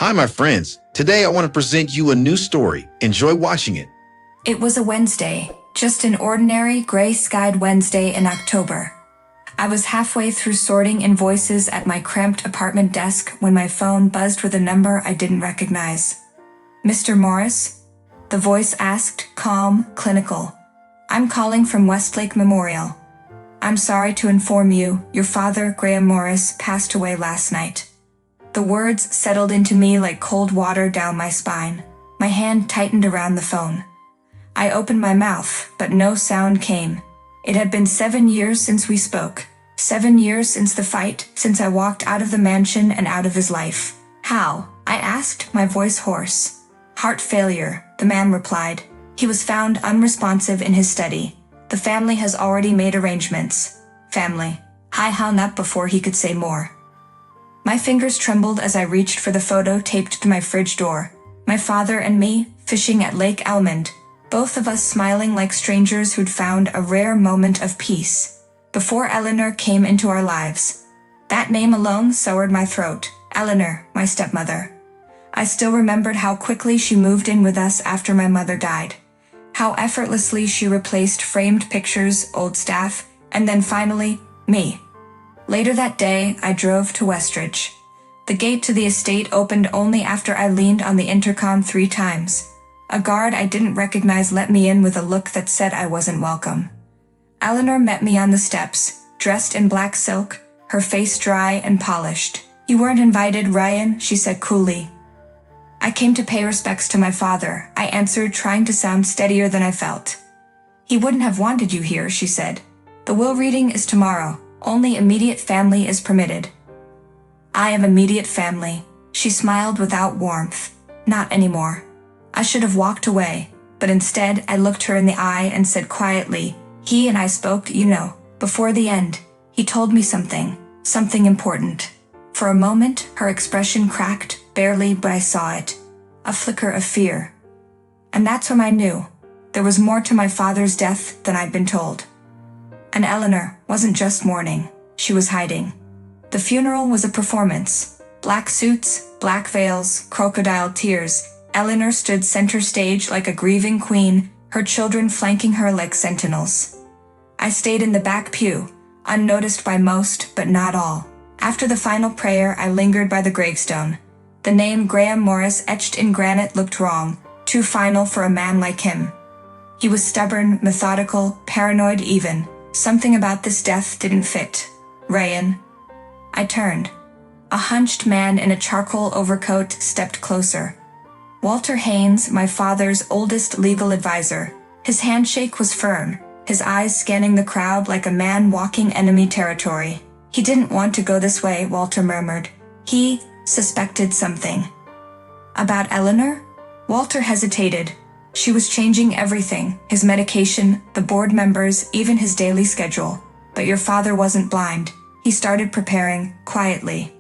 Hi, my friends. Today I want to present you a new story. Enjoy watching it. It was a Wednesday, just an ordinary gray-skied Wednesday in October. I was halfway through sorting invoices at my cramped apartment desk when my phone buzzed with a number I didn't recognize. "Mr. Morris?" The voice asked, calm, clinical. "I'm calling from Westlake Memorial. I'm sorry to inform you, your father, Graham Morris, passed away last night." The words settled into me like cold water down my spine. My hand tightened around the phone. I opened my mouth, but no sound came. It had been 7 years since we spoke. 7 years since the fight, since I walked out of the mansion and out of his life. "How?" I asked, my voice hoarse. "Heart failure," the man replied. "He was found unresponsive in his study. The family has already made arrangements." Family. I hung up before he could say more. My fingers trembled as I reached for the photo taped to my fridge door. My father and me, fishing at Lake Almond. Both of us smiling like strangers who'd found a rare moment of peace. Before Eleanor came into our lives. That name alone soured my throat. Eleanor, my stepmother. I still remembered how quickly she moved in with us after my mother died. How effortlessly she replaced framed pictures, old staff, and then finally, me. Later that day, I drove to Westridge. The gate to the estate opened only after I leaned on the intercom 3 times. A guard I didn't recognize let me in with a look that said I wasn't welcome. Eleanor met me on the steps, dressed in black silk, her face dry and polished. "You weren't invited, Ryan," she said coolly. "I came to pay respects to my father," I answered, trying to sound steadier than I felt. "He wouldn't have wanted you here," she said. "The will reading is tomorrow. Only immediate family is permitted." "I am immediate family." She smiled without warmth. "Not anymore." I should have walked away, but instead I looked her in the eye and said quietly, "He and I spoke, before the end. He told me something important." For a moment, her expression cracked, barely, but I saw it. A flicker of fear. And that's when I knew. There was more to my father's death than I'd been told. And Eleanor wasn't just mourning, she was hiding. The funeral was a performance. Black suits, black veils, crocodile tears. Eleanor stood center stage like a grieving queen, her children flanking her like sentinels. I stayed in the back pew, unnoticed by most, but not all. After the final prayer, I lingered by the gravestone. The name Graham Morris etched in granite looked wrong, too final for a man like him. He was stubborn, methodical, paranoid even. Something about this death didn't fit. "Ryan." I turned. A hunched man in a charcoal overcoat stepped closer. Walter Haynes, my father's oldest legal advisor. His handshake was firm, his eyes scanning the crowd like a man walking enemy territory. "He didn't want to go this way," Walter murmured. "He suspected something." "About Eleanor?" Walter hesitated. She was changing everything, his medication, the board members, even his daily schedule. "But your father wasn't blind." He started preparing, quietly.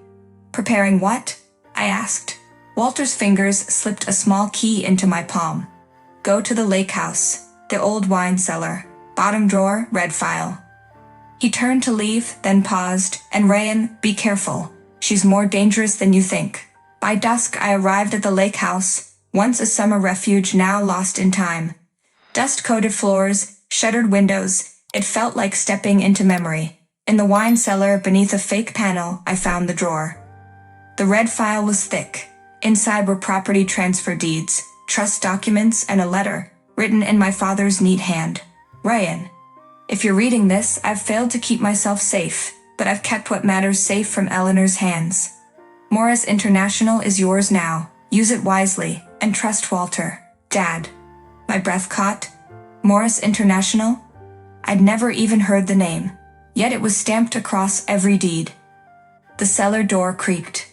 "Preparing what?" I asked. Walter's fingers slipped a small key into my palm. "Go to the lake house, the old wine cellar. Bottom drawer, red file." He turned to leave, then paused, and Ryan, be careful. She's more dangerous than you think. By dusk, I arrived at the lake house, once a summer refuge, now lost in time. Dust-coated floors, shuttered windows, it felt like stepping into memory. In the wine cellar, beneath a fake panel, I found the drawer. The red file was thick. Inside were property transfer deeds, trust documents, and a letter, written in my father's neat hand. "Ryan, if you're reading this, I've failed to keep myself safe, but I've kept what matters safe from Eleanor's hands. Morris International is yours now. Use it wisely, and trust Walter. Dad." My breath caught. Morris International? I'd never even heard the name, yet it was stamped across every deed. The cellar door creaked.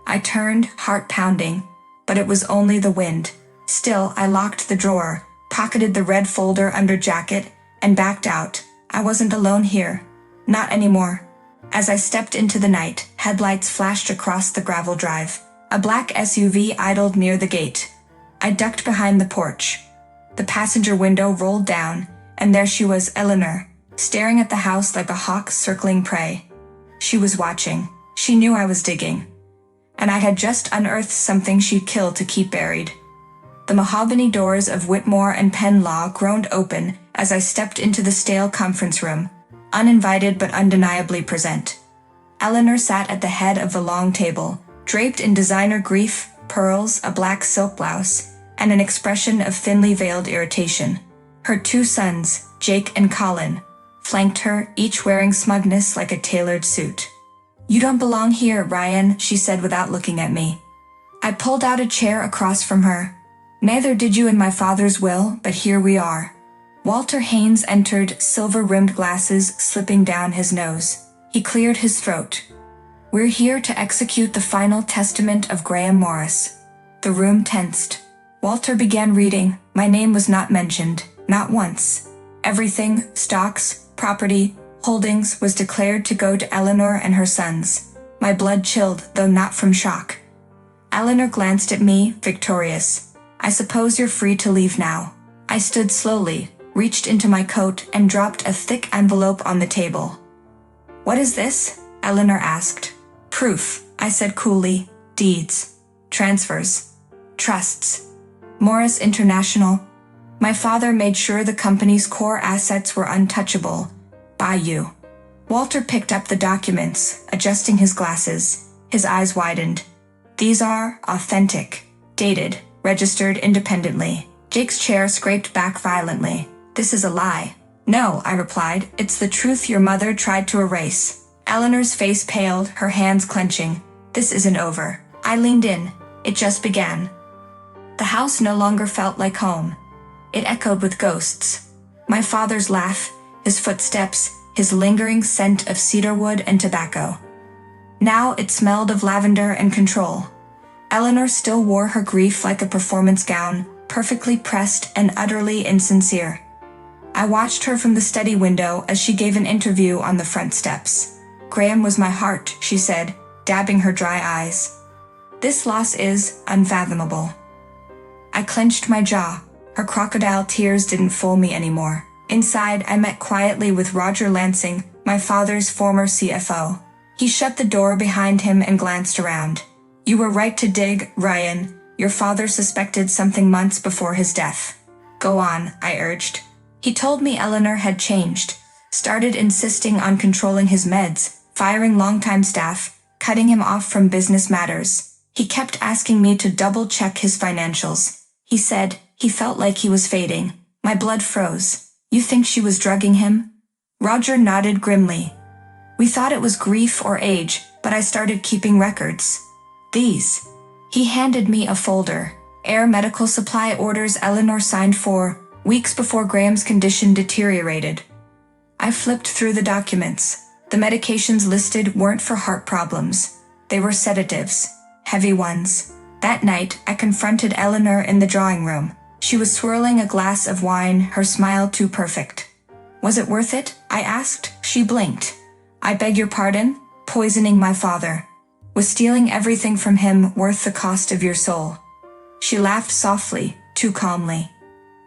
I turned, heart pounding, but it was only the wind. Still, I locked the drawer, pocketed the red folder under jacket, and backed out. I wasn't alone here. Not anymore. As I stepped into the night, headlights flashed across the gravel drive. A black SUV idled near the gate. I ducked behind the porch. The passenger window rolled down, and there she was, Eleanor, staring at the house like a hawk circling prey. She was watching. She knew I was digging. and I had just unearthed something she'd kill to keep buried. The mahogany doors of Whitmore and Penn Law groaned open as I stepped into the stale conference room, uninvited but undeniably present. Eleanor sat at the head of the long table, draped in designer grief, pearls, a black silk blouse, and an expression of thinly veiled irritation. Her 2 sons, Jake and Colin, flanked her, each wearing smugness like a tailored suit. "You don't belong here, Ryan," she said without looking at me. I pulled out a chair across from her. "Neither did you in my father's will, but here we are." Walter Haynes entered, silver-rimmed glasses slipping down his nose. He cleared his throat. "We're here to execute the final testament of Graham Morris." The room tensed. Walter began reading. My name was not mentioned, not once. Everything, stocks, property, holdings, was declared to go to Eleanor and her sons. My blood chilled, though not from shock. Eleanor glanced at me, victorious. "I suppose you're free to leave now." I stood slowly, reached into my coat, and dropped a thick envelope on the table. "What is this?" Eleanor asked. "Proof," I said coolly. "Deeds. Transfers. Trusts. Morris International. My father made sure the company's core assets were untouchable. By you." Walter picked up the documents, adjusting his glasses. His eyes widened. "These are authentic. Dated. Registered independently." Jake's chair scraped back violently. "This is a lie." "No," I replied. "It's the truth your mother tried to erase." Eleanor's face paled, her hands clenching. "This isn't over." I leaned in. It just began. The house no longer felt like home. It echoed with ghosts. My father's laugh, his footsteps, his lingering scent of cedarwood and tobacco. Now it smelled of lavender and control. Eleanor still wore her grief like a performance gown, perfectly pressed and utterly insincere. I watched her from the study window as she gave an interview on the front steps. "Graham was my heart," she said, dabbing her dry eyes. "This loss is unfathomable." I clenched my jaw. Her crocodile tears didn't fool me anymore. Inside, I met quietly with Roger Lansing, my father's former CFO. He shut the door behind him and glanced around. "You were right to dig, Ryan. Your father suspected something months before his death." "Go on," I urged. He told me Eleanor had changed, started insisting on controlling his meds, firing longtime staff, cutting him off from business matters. He kept asking me to double-check his financials. He said he felt like he was fading. My blood froze. "You think she was drugging him?" Roger nodded grimly. "We thought it was grief or age, but I started keeping records. These." He handed me a folder. Air medical supply orders Eleanor signed for, weeks before Graham's condition deteriorated. I flipped through the documents. The medications listed weren't for heart problems. They were sedatives. Heavy ones. That night, I confronted Eleanor in the drawing room. She was swirling a glass of wine, her smile too perfect. "Was it worth it?" I asked. She blinked. "I beg your pardon? Poisoning my father. Was stealing everything from him worth the cost of your soul?" She laughed softly, too calmly.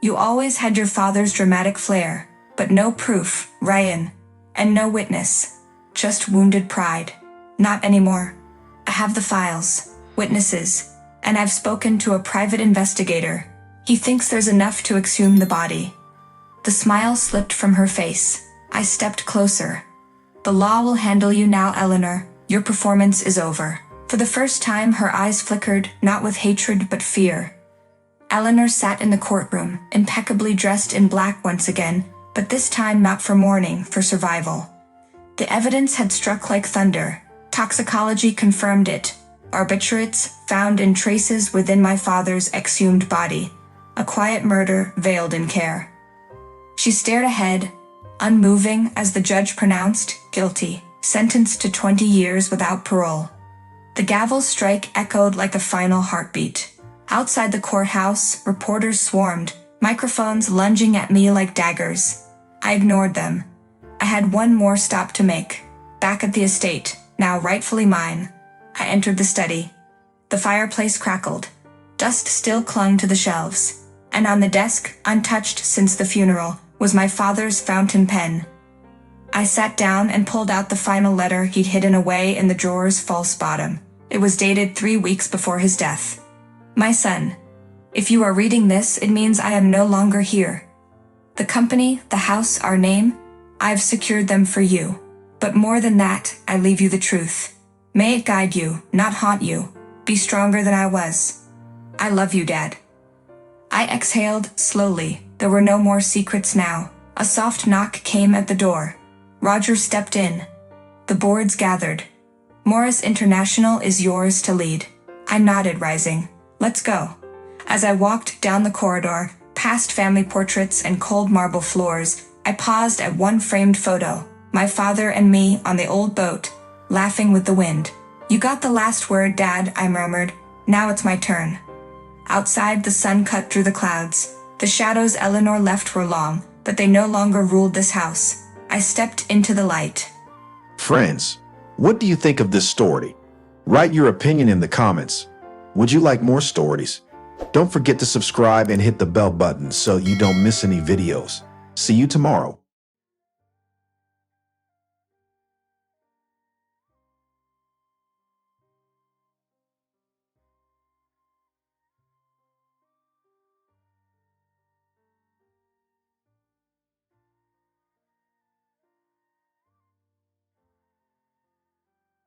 "You always had your father's dramatic flair, but no proof, Ryan. And no witness. Just wounded pride. Not anymore. I have the files, witnesses, and I've spoken to a private investigator. He thinks there's enough to exhume the body." The smile slipped from her face. I stepped closer. "The law will handle you now, Eleanor. Your performance is over." For the first time, her eyes flickered, not with hatred but fear. Eleanor sat in the courtroom, impeccably dressed in black once again, but this time not for mourning, for survival. The evidence had struck like thunder. Toxicology confirmed it. Barbiturates found in traces within my father's exhumed body. A quiet murder veiled in care. She stared ahead, unmoving as the judge pronounced guilty, sentenced to 20 years without parole. The gavel's strike echoed like a final heartbeat. Outside the courthouse, reporters swarmed, microphones lunging at me like daggers. I ignored them. I had one more stop to make. Back at the estate, now rightfully mine. I entered the study. The fireplace crackled. Dust still clung to the shelves. And on the desk, untouched since the funeral, was my father's fountain pen. I sat down and pulled out the final letter he'd hidden away in the drawer's false bottom. It was dated 3 weeks before his death. My son, if you are reading this, it means I am no longer here. The company, the house, our name, I've secured them for you. But more than that, I leave you the truth. May it guide you, not haunt you. Be stronger than I was. I love you, Dad. I exhaled slowly. There were no more secrets now. A soft knock came at the door. Roger stepped in. The boards gathered. Morris International is yours to lead. I nodded, rising. Let's go. As I walked down the corridor, past family portraits and cold marble floors, I paused at one framed photo. My father and me on the old boat, laughing with the wind. You got the last word, Dad, I murmured. Now it's my turn. Outside, the sun cut through the clouds. The shadows Eleanor left were long, but they no longer ruled this house. I stepped into the light. Friends, what do you think of this story? Write your opinion in the comments. Would you like more stories? Don't forget to subscribe and hit the bell button so you don't miss any videos. See you tomorrow.